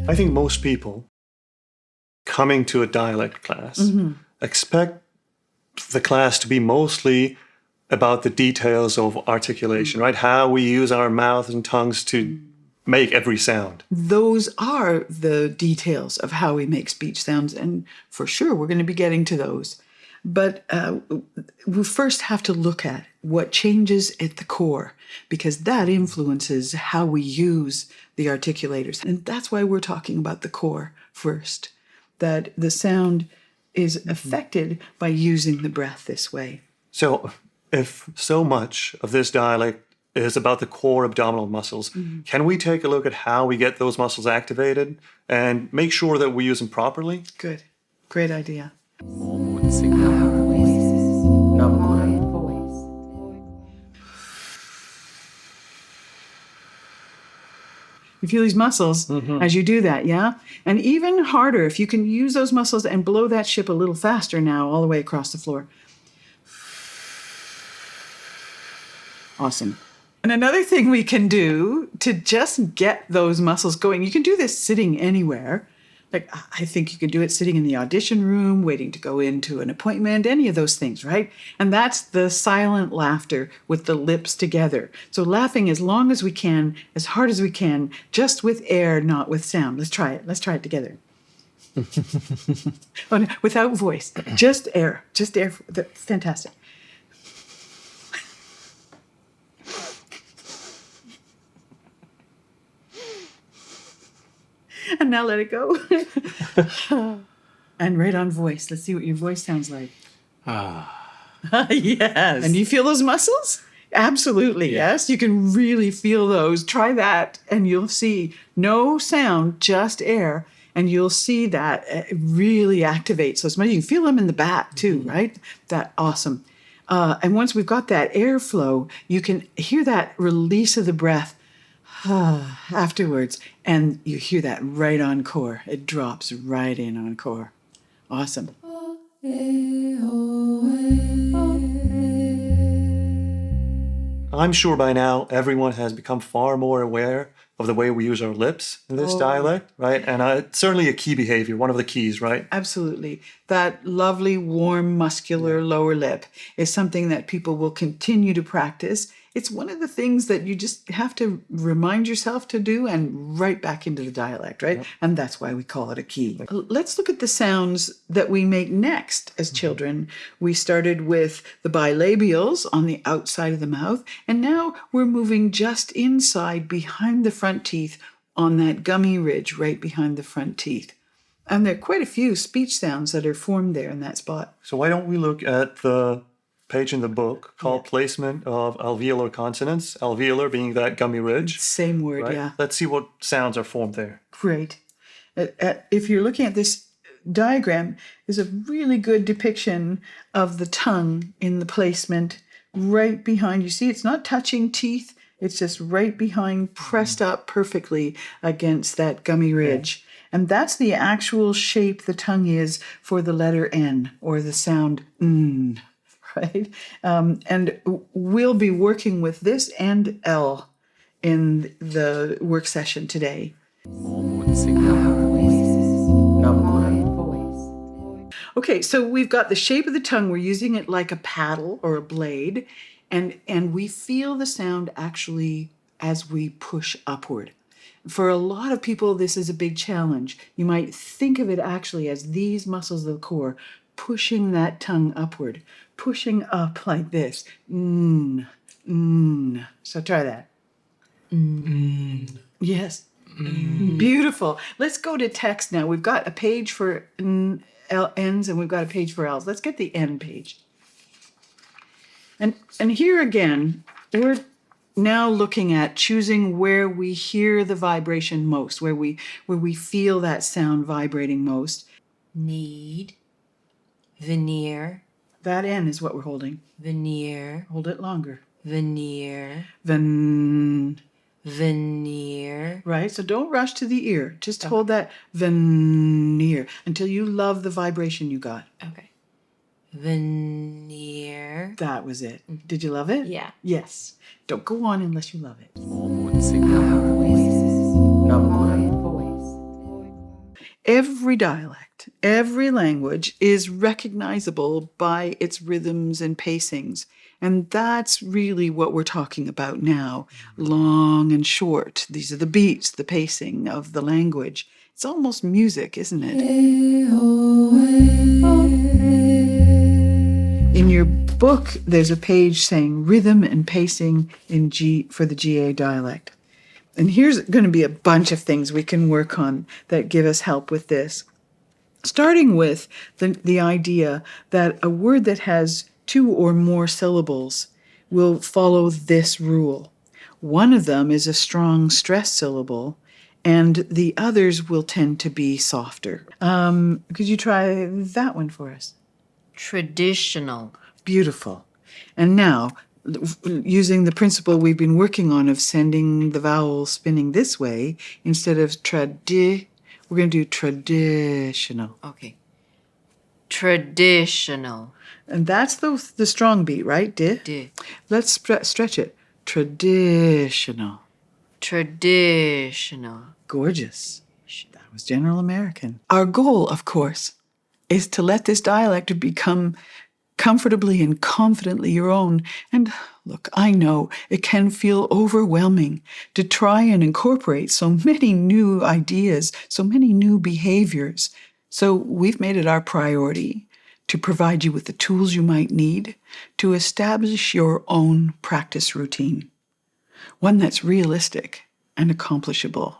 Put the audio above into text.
I think most people coming to a dialect class expect the class to be mostly about the details of articulation, right? How we use our mouths and tongues to make every sound. Those are the details of how we make speech sounds, and for sure we're going to be getting to those. But we first have to look at what changes at the core, because that influences how we use the articulators. And that's why we're talking about the core first, that the sound is affected by using the breath this way. So if so much of this dialect is about the core abdominal muscles, can we take a look at how we get those muscles activated and make sure that we use them properly? Good. Great idea. You feel these muscles as you do that, yeah? And even harder, if you can use those muscles and blow that ship a little faster now, all the way across the floor. Awesome. And another thing we can do to just get those muscles going, you can do this sitting anywhere. Like, I think you can do it sitting in the audition room, waiting to go into an appointment, any of those things, right? And that's the silent laughter with the lips together. So laughing as long as we can, as hard as we can, just with air, not with sound. Let's try it. Let's try it together. Oh, no, without voice, just air. Just air. That's fantastic. And now let it go. And right on voice. Let's see what your voice sounds like. Yes. And you feel those muscles? Absolutely, yes. You can really feel those. Try that and you'll see no sound, just air. And you'll see that it really activates those muscles. You can feel them in the back too, right? That awesome. And once we've got that airflow, you can hear that release of the breath afterwards, and you hear that right on core. It drops right in on core. Awesome. I'm sure by now everyone has become far more aware of the way we use our lips in this dialect, right? And it's certainly a key behavior, one of the keys, right? Absolutely. That lovely, warm, muscular lower lip is something that people will continue to practice. It's one of the things that you just have to remind yourself to do and right back into the dialect, right? Yep. And that's why we call it a key. Let's look at the sounds that we make next as children. We started with the bilabials on the outside of the mouth, and now we're moving just inside behind the front teeth on that gummy ridge right behind the front teeth. And there are quite a few speech sounds that are formed there in that spot. So why don't we look at the page in the book called Placement of Alveolar Consonants, alveolar being that gummy ridge. Same word, right? yeah. Let's see what sounds are formed there. Great. If you're looking at this diagram, is a really good depiction of the tongue in the placement right behind. You see, it's not touching teeth. It's just right behind, pressed up perfectly against that gummy ridge. Yeah. And that's the actual shape the tongue is for the letter N, or the sound N. Right? And we'll be working with this and L in the work session today. Okay, so we've got the shape of the tongue. We're using it like a paddle or a blade, and we feel the sound actually as we push upward. For a lot of people, this is a big challenge. You might think of it actually as these muscles of the core pushing that tongue upward, pushing up like this. So try that. Yes. Beautiful. Let's go to text now. We've got a page for N's and we've got a page for L's. Let's get the N page. And here again, we're now looking at choosing where we hear the vibration most, where we feel that sound vibrating most. Need. Veneer. That N is what we're holding. Veneer. Hold it longer. Veneer. Veneer. Right? So don't rush to the ear. Just hold that veneer until you love the vibration you got. Okay. Veneer. That was it. Did you love it? Yeah. Yes. Don't go on unless you love it. every dialect, every language is recognizable by its rhythms and pacings. And that's really what we're talking about now. Long and short. These are the beats, the pacing of the language. It's almost music, isn't it? In your book, there's a page saying rhythm and pacing in G for the GA dialect. And here's going to be a bunch of things we can work on that give us help with this. Starting with the idea that a word that has 2 or more syllables will follow this rule. One of them is a strong stress syllable, and the others will tend to be softer. Could you try that one for us? Traditional. Beautiful. And now, using the principle we've been working on of sending the vowel spinning this way, instead of we're going to do traditional. Okay. Traditional. And that's the strong beat, right? Di. Let's stretch it. Traditional. Traditional. Gorgeous. That was General American. Our goal, of course, is to let this dialect become comfortably and confidently your own. And look, I know it can feel overwhelming to try and incorporate so many new ideas, so many new behaviors. So we've made it our priority to provide you with the tools you might need to establish your own practice routine, one that's realistic and accomplishable.